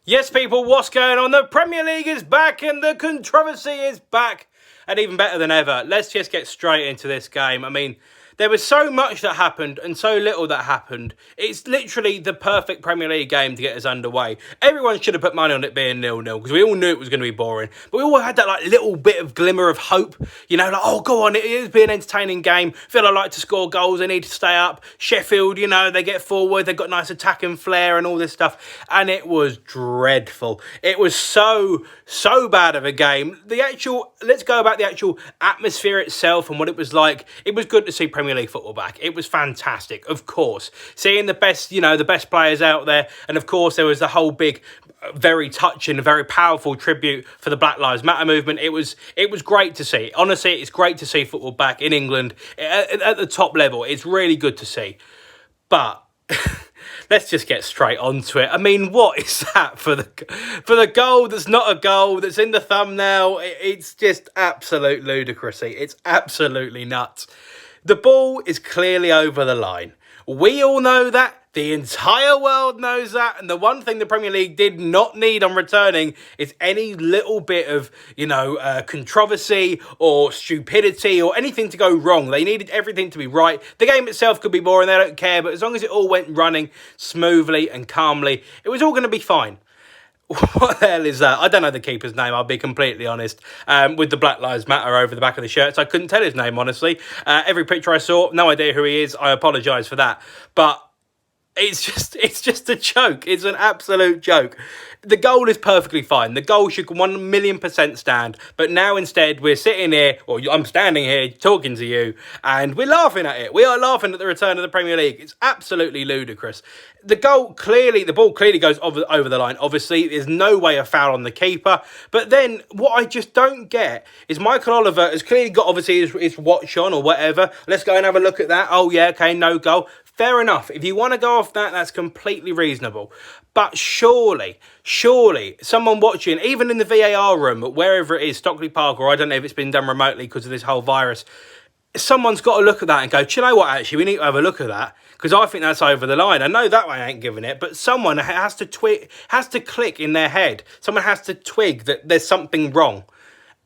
Yes, people, what's going on? The Premier League is back and the controversy is back. And even better than ever, let's just get straight into this game. I mean, there was so much that happened and so little that happened. It's literally the perfect Premier League game to get us underway. Everyone should have put money on it being 0-0 because we all knew it was going to be boring. But we all had that little bit of glimmer of hope. You know, oh, go on, it is be an entertaining game. Villa like to score goals, they need to stay up. Sheffield, you know, they get forward, they've got nice attacking flair and all this stuff. And it was dreadful. It was so bad of a game. Let's go about the actual atmosphere itself and what it was like. It was good to see Premier League football back. It was fantastic, of course. Seeing the best, the best players out there. And of course, there was the whole big, very touching, very powerful tribute for the Black Lives Matter movement. It was great to see. Honestly, it's great to see football back in England at the top level. It's really good to see. But let's just get straight onto it. I mean, what is that for the goal that's not a goal, that's in the thumbnail? It's just absolute ludicrousy. It's absolutely nuts. The ball is clearly over the line. We all know that. The entire world knows that. And the one thing the Premier League did not need on returning is any little bit of, controversy or stupidity or anything to go wrong. They needed everything to be right. The game itself could be boring. They don't care. But as long as it all went running smoothly and calmly, it was all going to be fine. What the hell is that? I don't know the keeper's name, I'll be completely honest. With the Black Lives Matter over the back of the shirts, I couldn't tell his name, honestly. Every picture I saw, no idea who he is. I apologise for that. But it's just a joke. It's an absolute joke. The goal is perfectly fine. The goal should 1,000,000% stand. But now instead we're sitting here, or I'm standing here talking to you, and we're laughing at it. We are laughing at the return of the Premier League. It's absolutely ludicrous. The ball clearly goes over the line. Obviously, there's no way of foul on the keeper. But then what I just don't get is Michael Oliver has clearly got obviously his watch on or whatever. Let's go and have a look at that. Oh yeah, okay, no goal. Fair enough. If you want to go off that, that's completely reasonable. But surely, someone watching, even in the VAR room, wherever it is, Stockley Park, or I don't know if it's been done remotely because of this whole virus, someone's got to look at that and go, do you know what, actually, we need to have a look at that, because I think that's over the line. I know that way I ain't giving it, but someone has to click in their head. Someone has to twig that there's something wrong.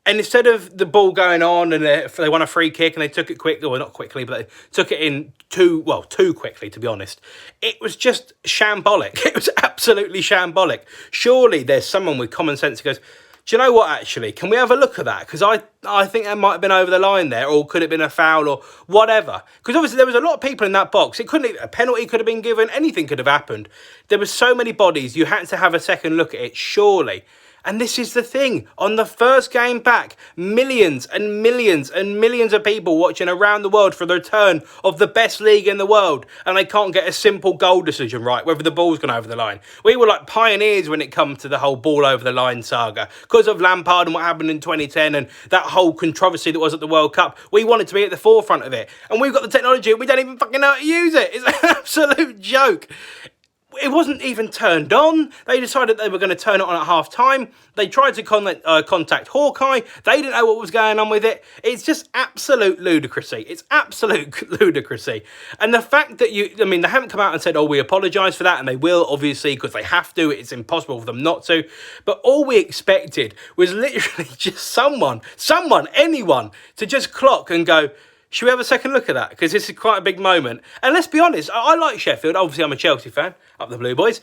And instead of the ball going on and they won a free kick and they took it quickly, well, not quickly, but they took it in too quickly, to be honest. It was just shambolic. It was absolutely shambolic. Surely there's someone with common sense who goes, do you know what, actually, can we have a look at that? Because I think that might have been over the line there, or could have been a foul or whatever. Because obviously there was a lot of people in that box. A penalty could have been given, anything could have happened. There were so many bodies, you had to have a second look at it, surely. And this is the thing, on the first game back, millions and millions and millions of people watching around the world for the return of the best league in the world, and they can't get a simple goal decision right, whether the ball's gone over the line. We were like pioneers when it comes to the whole ball over the line saga. Because of Lampard and what happened in 2010 and that whole controversy that was at the World Cup, we wanted to be at the forefront of it. And we've got the technology, we don't even fucking know how to use it. It's an absolute joke. It wasn't even turned on. They decided they were going to turn it on at half-time. They tried to contact Hawkeye. They didn't know what was going on with it. It's just absolute ludicrousy. It's absolute ludicrousy. And the fact that they haven't come out and said, oh, we apologise for that, and they will, obviously, because they have to. It's impossible for them not to. But all we expected was literally just anyone, to just clock and go, should we have a second look at that? Because this is quite a big moment. And let's be honest, I like Sheffield. Obviously, I'm a Chelsea fan, up the Blue Boys.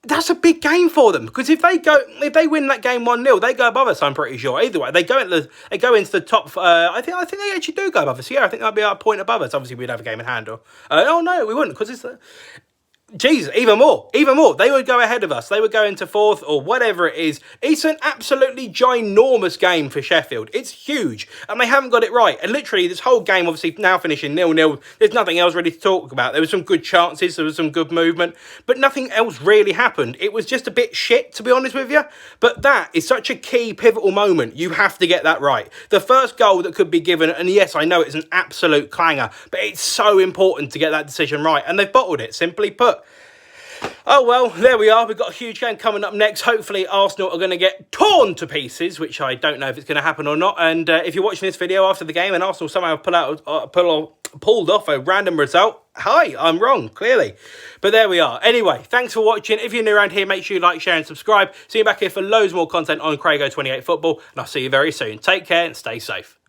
That's a big game for them. Because if they win that game 1-0, they go above us, I'm pretty sure. Either way, they go into the top. I think they actually do go above us. Yeah, I think they'll be a point above us. Obviously, we'd have a game in hand. Oh, no, we wouldn't, because it's Jesus, even more. They would go ahead of us. They would go into fourth or whatever it is. It's an absolutely ginormous game for Sheffield. It's huge. And they haven't got it right. And literally, this whole game, obviously, now finishing 0-0. There's nothing else really to talk about. There was some good chances. There was some good movement. But nothing else really happened. It was just a bit shit, to be honest with you. But that is such a key, pivotal moment. You have to get that right. The first goal that could be given, and yes, I know it's an absolute clanger, but it's so important to get that decision right. And they've bottled it, simply put. Oh, well, there we are. We've got a huge game coming up next. Hopefully, Arsenal are going to get torn to pieces, which I don't know if it's going to happen or not. And if you're watching this video after the game and Arsenal somehow pull pulled off a random result. Hi, I'm wrong, clearly. But there we are. Anyway, thanks for watching. If you're new around here, make sure you like, share and subscribe. See you back here for loads more content on Craigo 28 Football. And I'll see you very soon. Take care and stay safe.